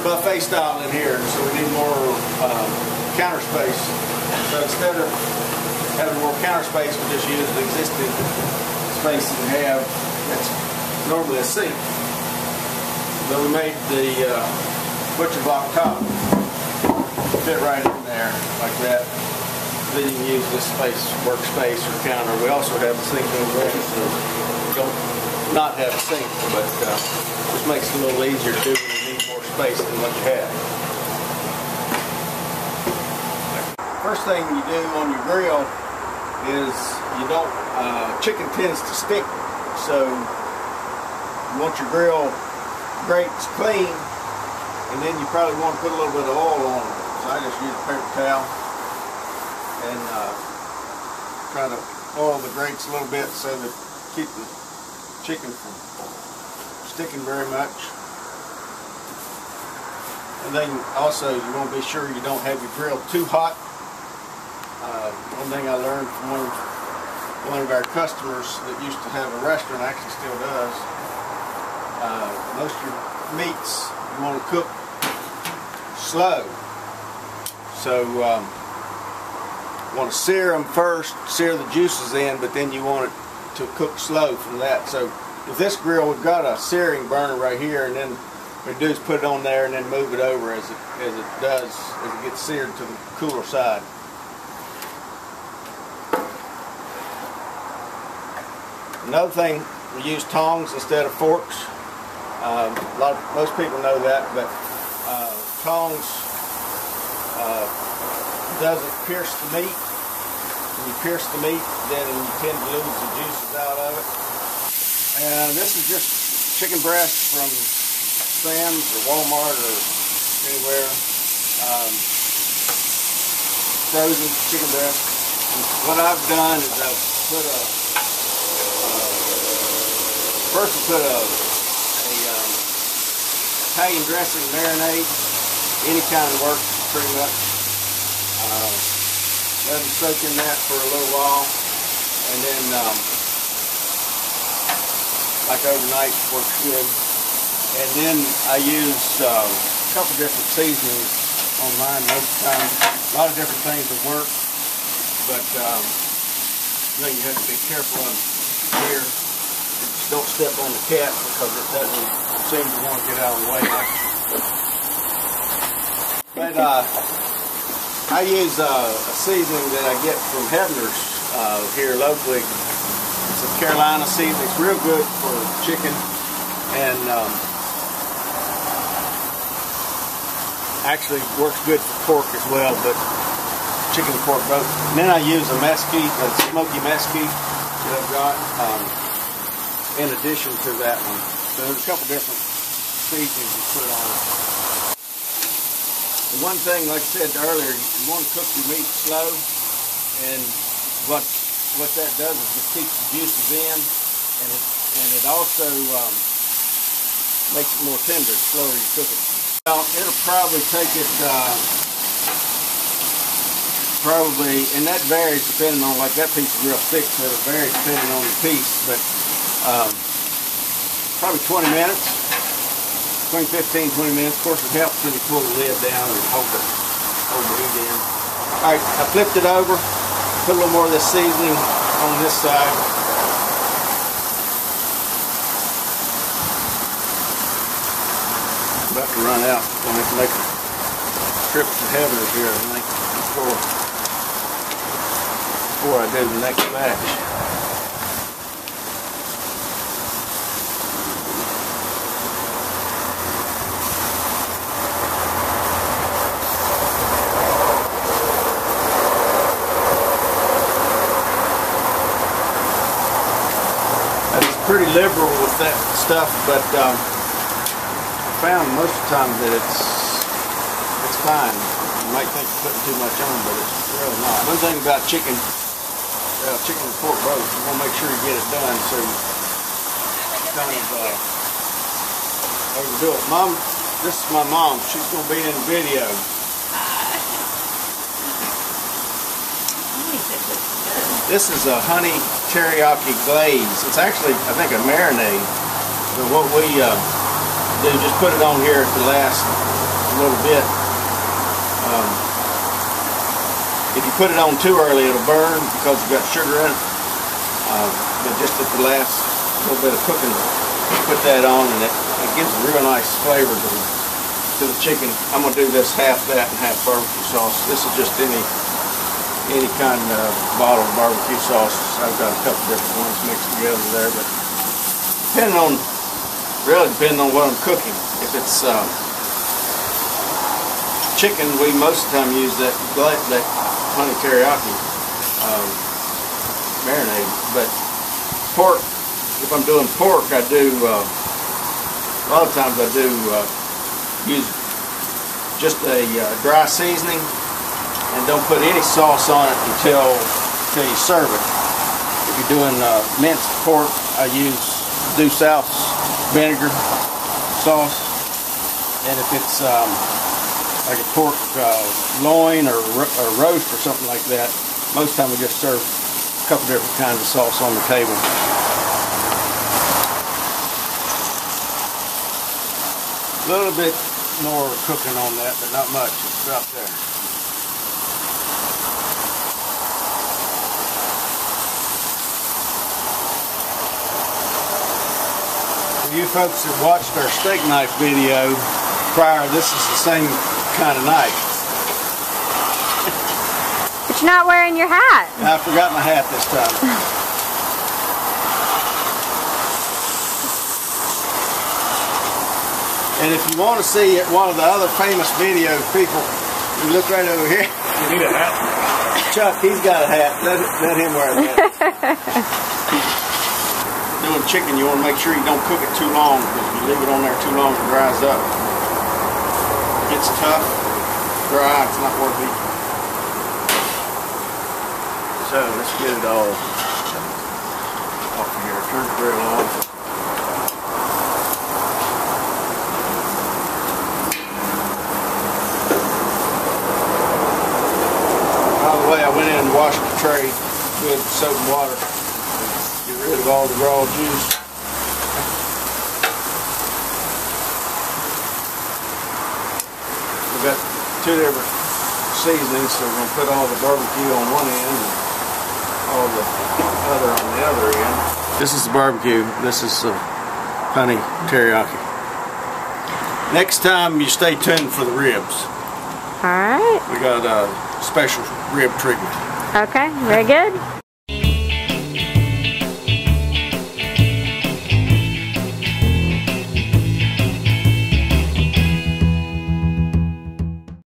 buffet style in here, so we need more counter space. So instead of having more counter space, we just use the existing space that we have that's normally a sink. But we made the butcher block top fit right in there like that. Then you can use this space, workspace or counter. We also have a sink over there, so we don't not have a sink, but just makes it a little easier to do when you need more space than what you have. First thing you do on your grill is you don't, chicken tends to stick, so you want your grill grates clean, and then you probably want to put a little bit of oil on it. So I just use a paper towel and try to oil the grates a little bit so that keep the chicken from sticking very much. And then also you want to be sure you don't have your grill too hot. One thing I learned from one of our customers that used to have a restaurant, actually still does, most of your meats you want to cook slow. So you want to sear them first, sear the juices in, but then you want it to cook slow from that. So with this grill, we've got a searing burner right here, and then what we do is put it on there and then move it over as it gets seared to the cooler side. Another thing, we use tongs instead of forks. Most people know that, but tongs doesn't pierce the meat. When you pierce the meat, then you tend to lose the juices out of it. And this is just chicken breast from Sam's or Walmart or anywhere. Frozen chicken breast. And what I've done is I've put first I put a Italian dressing marinade. Any kind of works pretty much. Let them soak in that for a little while, and then like overnight works good. And then I use a couple different seasonings on mine most of the time. A lot of different things will work, but you know, you have to be careful of here. Just don't step on the cat because it doesn't seem to want to get out of the way. But I use a seasoning that I get from Hebner's here locally. It's a Carolina seasoning. It's real good for chicken, and actually works good for pork as well, but chicken and pork both. And then I use a mesquite, a smoky mesquite that I've got in addition to that one. So there's a couple different seasonings you put on it. And one thing, like I said earlier, you want to cook your meat slow, and what that does is just keeps the juices in, and it also makes it more tender the slower you cook it. Well, it'll probably take it and that varies depending on, like that piece is real thick, so it'll vary depending on the piece, but probably 20 minutes. Between 15-20 minutes. Of course, it helps when you pull the lid down and hold the heat in. Alright, I flipped it over, put a little more of this seasoning on this side. I'm about to run out. I'm going to have to make a trip to Hebner's here, I think, before I do the next batch. Pretty liberal with that stuff, but I found most of the time that it's fine. You might think you're putting too much on, but it's really not. One thing about chicken and pork both, you want to make sure you get it done, so you kind of overdo it. Mom, this is my mom. She's going to be in the video. This is a honey teriyaki glaze. It's actually, I think, a marinade. But what we do, just put it on here at the last a little bit. If you put it on too early, it'll burn because it's got sugar in it. But just at the last little bit of cooking, put that on, and it gives a real nice flavor to the chicken. I'm gonna do this half that and half barbecue sauce. This is just any kind of bottled barbecue sauce. I've got a couple different ones mixed together there, but really depending on what I'm cooking. If it's chicken, we most of the time use that honey teriyaki marinade. But pork, if I'm doing pork, I do a lot of times I do use just a dry seasoning and don't put any sauce on it until you serve it. If you're doing minced pork, I use due south vinegar sauce, and if it's like a pork loin or roast or something like that, most of the time we just serve a couple different kinds of sauce on the table. A little bit more cooking on that, but not much. It's about there. For you folks that watched our steak knife video prior, this is the same kind of knife. But you're not wearing your hat. I forgot my hat this time. And if you want to see one of the other famous video people, you look right over here. You need a hat? Chuck, he's got a hat. Let him wear a hat. Doing chicken, you want to make sure you don't cook it too long, because if you leave it on there too long, it dries up. It gets tough, dry, it's not worth eating. So let's get it all off of here. Turn the grill on. By the way, I went in and washed the tray with soap and water. Get rid of all the raw juice. We've got two different seasonings, so we're going to put all the barbecue on one end and all the other on the other end. This is the barbecue. This is honey teriyaki. Next time, you stay tuned for the ribs. All right. We got a special rib treatment. Okay, very good.